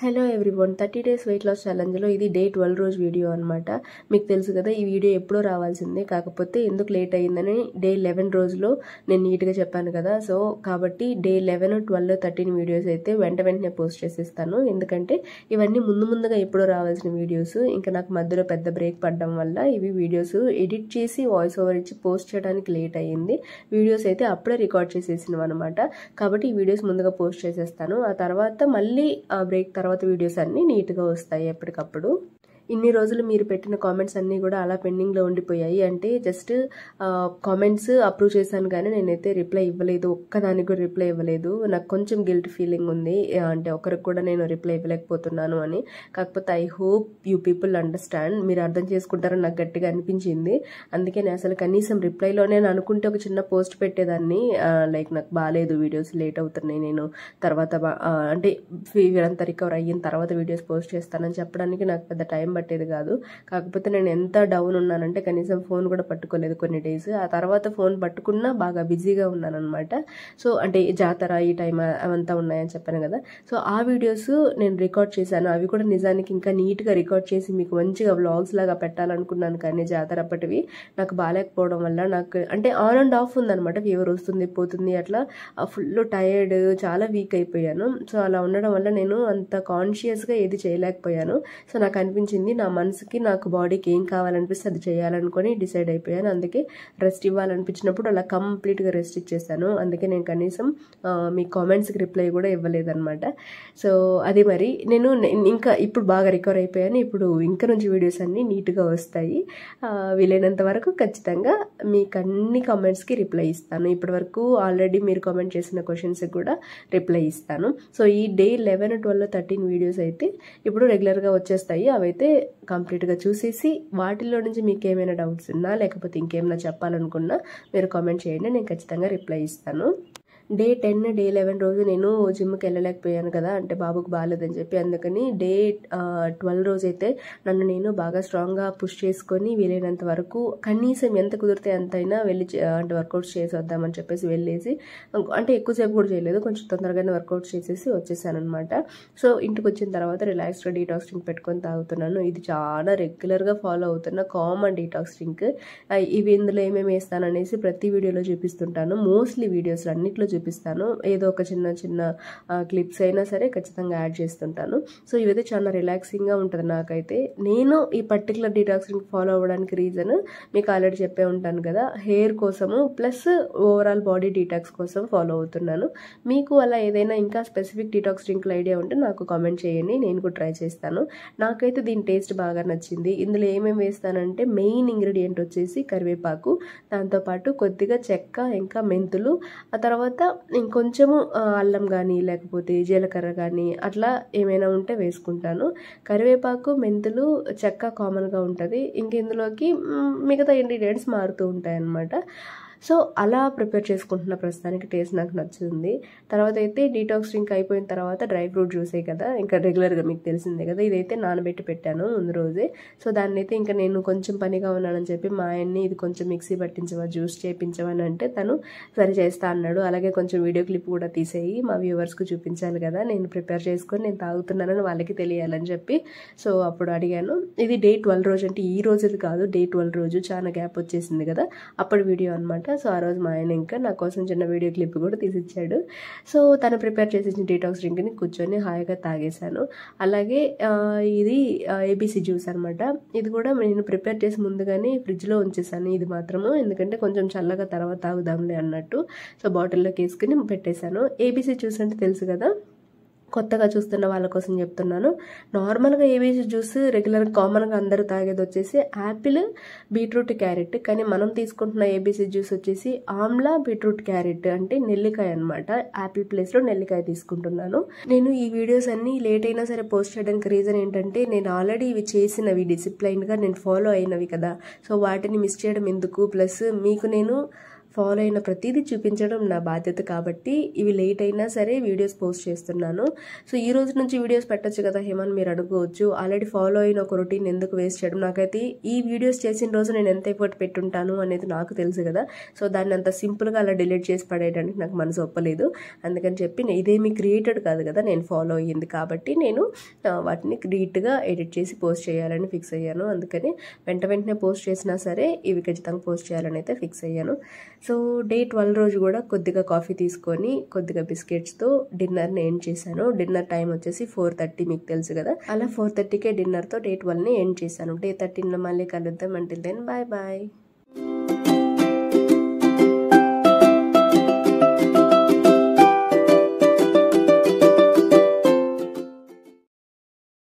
Hello everyone 30 days weight loss ఛాలెంజ్లో ఇది day 12 రోజు వీడియో అనమాట. మీకు తెలుసు కదా ఈ వీడియో ఎప్పుడో రావాల్సిందే, కాకపోతే ఎందుకు లేట్ అయ్యిందని డే 11 రోజులో నేను నీట్గా చెప్పాను కదా. సో కాబట్టి డే 11, 12, 13 వీడియోస్ అయితే వెంటనే పోస్ట్ చేసేస్తాను. ఎందుకంటే ఇవన్నీ ముందుగా ఎప్పుడో రావాల్సిన వీడియోస్. ఇంకా నాకు మధ్యలో పెద్ద బ్రేక్ పడడం వల్ల ఇవి వీడియోస్ ఎడిట్ చేసి వాయిస్ ఓవర్ ఇచ్చి పోస్ట్ చేయడానికి లేట్ అయ్యింది. వీడియోస్ అయితే అప్పుడే రికార్డ్ చేసేసినవి అనమాట. కాబట్టి ఈ వీడియోస్ ముందుగా పోస్ట్ చేసేస్తాను. ఆ తర్వాత మళ్ళీ ఆ బ్రేక్ తర్వాత వీడియోస్ అన్నీ నీట్గా వస్తాయి ఎప్పటికప్పుడు. ఇన్ని రోజులు మీరు పెట్టిన కామెంట్స్ అన్నీ కూడా అలా పెండింగ్లో ఉండిపోయాయి. అంటే జస్ట్ కామెంట్స్ అప్రూవ్ చేశాను కానీ నేనైతే రిప్లై ఇవ్వలేదు, ఒక్కదానికి కూడా రిప్లై ఇవ్వలేదు. నాకు కొంచెం గిల్ట్ ఫీలింగ్ ఉంది, అంటే ఒకరికి కూడా నేను రిప్లై ఇవ్వలేకపోతున్నాను అని. కాకపోతే I hope you people understand, మీరు అర్థం చేసుకుంటారని నాకు గట్టిగా అనిపించింది. అందుకే నేను అసలు కనీసం రిప్లైలో నేను అనుకుంటే ఒక చిన్న పోస్ట్ పెట్టేదాన్ని, లైక్ నాకు బాగాలేదు, వీడియోస్ లేట్ అవుతున్నాయి, నేను తర్వాత అంటే ఫీవర్ అంతా రికవర్ అయిన తర్వాత వీడియోస్ పోస్ట్ చేస్తానని చెప్పడానికి నాకు పెద్ద టైం పట్టేది కాదు. కాకపోతే నేను ఎంత డౌన్ ఉన్నానంటే కనీసం ఫోన్ కూడా పట్టుకోలేదు కొన్ని డేస్. ఆ తర్వాత ఫోన్ పట్టుకున్నా బాగా బిజీగా ఉన్నాను అనమాట. సో అంటే జాతర ఈ టైం అవంతా ఉన్నాయని చెప్పాను కదా. సో ఆ వీడియోస్ నేను రికార్డ్ చేశాను. అవి కూడా నిజానికి ఇంకా నీట్గా రికార్డ్ చేసి మీకు మంచిగా వ్లాగ్స్ లాగా పెట్టాలనుకున్నాను, కానీ జాతర అప్పటివి నాకు బాగాలేకపోవడం వల్ల నాకు అంటే ఆన్ అండ్ ఆఫ్ ఉందనమాట. ఫీవర్ వస్తుంది పోతుంది, అట్లా ఫుల్ టైర్డ్, చాలా వీక్ అయిపోయాను. సో అలా ఉండడం వల్ల నేను అంత కాన్షియస్గా ఏది చేయలేకపోయాను. సో నాకు అనిపించింది నా మనసుకి నాకు బాడీకి ఏం కావాలనిపిస్తే అది చేయాలనుకొని డిసైడ్ అయిపోయాను. అందుకే రెస్ట్ ఇవ్వాలనిపించినప్పుడు అలా కంప్లీట్గా రెస్ట్ ఇచ్చేసాను. అందుకే నేను కనీసం మీ కామెంట్స్కి రిప్లై కూడా ఇవ్వలేదన్నమాట. సో అది మరి నేను ఇంకా ఇప్పుడు బాగా రికవర్ అయిపోయాను. ఇప్పుడు ఇంకా నుంచి వీడియోస్ అన్నీ నీట్గా వస్తాయి. వీలైనంత వరకు ఖచ్చితంగా మీకు అన్ని కామెంట్స్కి రిప్లై ఇస్తాను. ఇప్పటి వరకు ఆల్రెడీ మీరు కామెంట్ చేసిన క్వశ్చన్స్కి కూడా రిప్లై ఇస్తాను. సో ఈ డే 11, 12, 13 వీడియోస్ అయితే ఇప్పుడు రెగ్యులర్గా వచ్చేస్తాయి. అవైతే కంప్లీట్గా చూసేసి వాటిల్లో నుంచి మీకు ఏమైనా డౌట్స్ ఉన్నా లేకపోతే ఇంకేమైనా చెప్పాలనుకున్నా మీరు కామెంట్ చేయండి, నేను ఖచ్చితంగా రిప్లై ఇస్తాను. డే 10, డే 11 రోజు నేను జిమ్కి వెళ్ళలేకపోయాను కదా, అంటే బాబుకు బాగాలేదని చెప్పి. అందుకని డే 12 రోజు అయితే నన్ను నేను బాగా స్ట్రాంగ్గా పుష్ చేసుకొని వీలైనంత వరకు కనీసం ఎంత కుదిరితే ఎంతైనా వెళ్ళి అంటే వర్కౌట్స్ చేసి వద్దామని చెప్పేసి వెళ్ళేసి, అంటే ఎక్కువసేపు కూడా చేయలేదు, కొంచెం తొందరగానే వర్కౌట్స్ చేసేసి వచ్చేసాను అనమాట. సో ఇంటికి వచ్చిన తర్వాత రిలాక్స్గా డీటాక్స్ డ్రింక్ పెట్టుకొని తాగుతున్నాను. ఇది చాలా రెగ్యులర్గా ఫాలో అవుతున్న కామన్ డీటాక్స్ డ్రింక్. ఇవి ఇందులో ఏమేమి వేస్తాననేసి ప్రతి వీడియోలో చూపిస్తుంటాను. మోస్ట్లీ వీడియోస్లో అన్నిట్లో చూపిస్తాను. ఏదో ఒక చిన్న క్లిప్స్ అయినా సరే ఖచ్చితంగా యాడ్ చేస్తుంటాను. సో ఇవైతే చాలా రిలాక్సింగ్గా ఉంటుంది నాకైతే. నేను ఈ పర్టికులర్ డీటాక్స్ డ్రింక్ ఫాలో అవ్వడానికి రీజన్ మీకు ఆల్రెడీ చెప్పే ఉంటాను కదా, హెయిర్ కోసము ప్లస్ ఓవరాల్ బాడీ డీటాక్స్ కోసం ఫాలో అవుతున్నాను. మీకు అలా ఏదైనా ఇంకా స్పెసిఫిక్ డీటాక్స్ డ్రింక్ల ఐడియా ఉంటే నాకు కామెంట్ చేయండి, నేను కూడా ట్రై చేస్తాను. నాకైతే దీని టేస్ట్ బాగా నచ్చింది. ఇందులో ఏమేమి వేస్తానంటే మెయిన్ ఇంగ్రీడియంట్ వచ్చేసి కరివేపాకు, దాంతోపాటు కొద్దిగా చెక్క, ఇంకా మెంతులు, ఆ తర్వాత ఇంకొంచెము అల్లం కానీ లేకపోతే జీలకర్ర కానీ అట్లా ఏమైనా ఉంటే వేసుకుంటాను. కరివేపాకు, మెంతులు, చెక్క కామన్గా ఉంటుంది. ఇంక ఇందులోకి మిగతా ఇంగ్రీడియంట్స్ మారుతూ ఉంటాయి అన్నమాట. సో అలా ప్రిపేర్ చేసుకుంటున్న ప్రస్తుతానికి. టేస్ట్ నాకు నచ్చుతుంది. తర్వాత అయితే డీటాక్స్ డ్రింక్ అయిపోయిన తర్వాత డ్రై ఫ్రూట్ జ్యూసే కదా, ఇంకా రెగ్యులర్గా మీకు తెలిసిందే కదా, ఇదైతే నానబెట్టి పెట్టాను ముందు రోజే. సో దాన్ని అయితే ఇంకా నేను కొంచెం పనిగా ఉన్నానని చెప్పి మా ఆయన్ని ఇది కొంచెం మిక్సీ పట్టించవా, జ్యూస్ చేయించవని అంటే తను సరి చేస్తా అన్నాడు. అలాగే కొంచెం వీడియో క్లిప్ కూడా తీసేయి, మా వ్యూవర్స్కి చూపించాలి కదా, నేను ప్రిపేర్ చేసుకొని నేను తాగుతున్నానని వాళ్ళకి తెలియాలని చెప్పి. సో అప్పుడు అడిగాను. ఇది డే 12 రోజు, అంటే ఈ రోజుది కాదు, డే 12 రోజు. చాలా గ్యాప్ వచ్చేసింది కదా అప్పుడు వీడియో అనమాట. సో ఆ రోజు మా ఆయన ఇంకా నా కోసం చిన్న వీడియో క్లిప్ కూడా తీసిచ్చాడు. సో తను ప్రిపేర్ చేసిన డీటాక్స్ డ్రింక్ని కూర్చొని హాయిగా తాగేశాను. అలాగే ఇది ఏబీసీ జ్యూస్ అనమాట. ఇది కూడా నేను ప్రిపేర్ చేసి ముందుగానే ఫ్రిడ్జ్లో ఉంచేసాను ఇది మాత్రము, ఎందుకంటే కొంచెం చల్లగా తర్వాత తాగుదాంలే అన్నట్టు. సో బాటిల్లోకి వేసుకుని పెట్టేశాను. ఏబీసీ జ్యూస్ అంటే తెలుసు కదా, కొత్తగా చూస్తున్న వాళ్ళ కోసం చెప్తున్నాను. నార్మల్గా ఏబీసీ జ్యూస్ రెగ్యులర్ కామన్గా అందరూ తాగేది వచ్చేసి యాపిల్, బీట్రూట్, క్యారెట్. కానీ మనం తీసుకుంటున్న ఏబీసీ జ్యూస్ వచ్చేసి ఆమ్లా, బీట్రూట్, క్యారెట్, అంటే నెల్లికాయ అనమాట. యాపిల్ ప్లేస్లో నెల్లికాయ తీసుకుంటున్నాను. నేను ఈ వీడియోస్ అన్నీ లేట్ అయినా సరే పోస్ట్ చేయడానికి రీజన్ ఏంటంటే నేను ఆల్రెడీ ఇవి చేసినవి, డిసిప్లైన్గా నేను ఫాలో అయినవి కదా. సో వాటిని మిస్ చేయడం ఎందుకు, ప్లస్ మీకు నేను ఫాలో అయిన ప్రతిదీ చూపించడం నా బాధ్యత కాబట్టి ఇవి లేట్ అయినా సరే వీడియోస్ పోస్ట్ చేస్తున్నాను. సో ఈ రోజు నుంచి వీడియోస్ పెట్టొచ్చు కదా హేమన్ మీరు అనుకోవచ్చు. ఆల్రెడీ ఫాలో అయిన ఒక రొటీన్ ఎందుకు వేస్ట్ చేయడం, నాకైతే ఈ వీడియోస్ చేసిన రోజు నేను ఎంత ఎఫర్ట్ పెట్టుంటాను అనేది నాకు తెలుసు కదా. సో దాన్ని అంత సింపుల్గా అలా డిలీట్ చేసి పడేయడానికి నాకు మనసు ఒప్పలేదు. అందుకని చెప్పి ఇదేమీ క్రియేటెడ్ కాదు కదా, నేను ఫాలో అయ్యింది కాబట్టి నేను వాటిని నీట్గా ఎడిట్ చేసి పోస్ట్ చేయాలని ఫిక్స్ అయ్యాను. అందుకని వెంటనే పోస్ట్ చేసినా సరే ఇవి ఖచ్చితంగా పోస్ట్ చేయాలని అయితే ఫిక్స్ అయ్యాను. సో డే 12 రోజు కూడా కొద్దిగా కాఫీ తీసుకొని కొద్దిగా బిస్కెట్స్తో డిన్నర్ని ఎండ్ చేశాను. డిన్నర్ టైం వచ్చేసి 4:30 మీకు తెలుసు కదా. అలా 4:30కే డిన్నర్తో డే 12ని ఎండ్ చేశాను. డే 13లో మళ్ళీ కలుద్దాం. Until then bye bye.